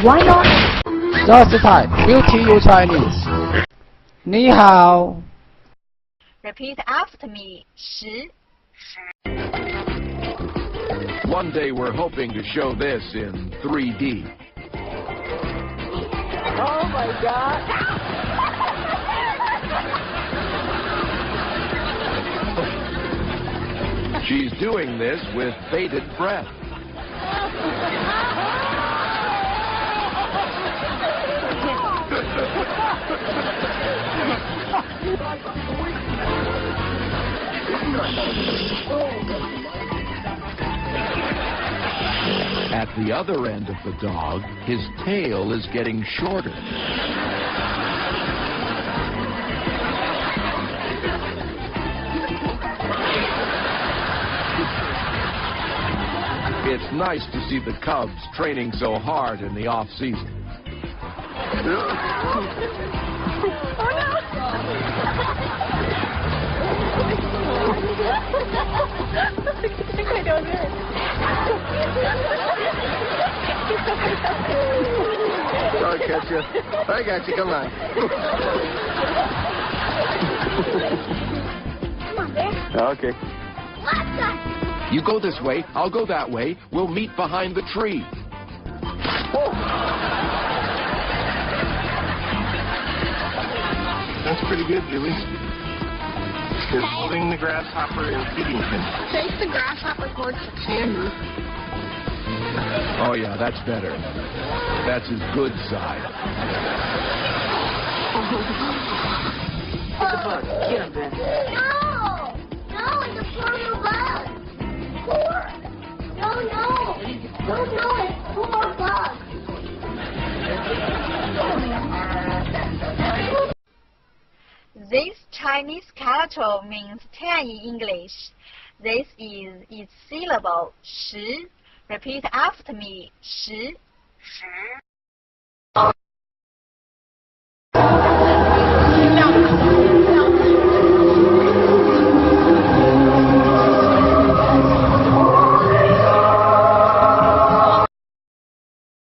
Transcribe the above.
Why not? Just time. We'll teach you Chinese. 你好。 Repeat after me. 10. One day we're hoping to show this in 3D. Oh my God. She's doing this with bated breath. At the other end of the dog, his tail is getting shorter. It's nice to see the cubs training so hard in the off-season. I'll catch you. I got you. Come on. Okay. You go this way, I'll go that way. We'll meet behind the tree. That's pretty good, Julie. You're holding the grasshopper and feeding him. Face the grasshopper towards the camera. Oh yeah, that's better. That's his good side. Get the bug. Get him, Ben. No! No, it's a portable bug. No, it's poor bug. This Chinese character means 10 in English. This is its syllable, 10. Repeat after me, 10.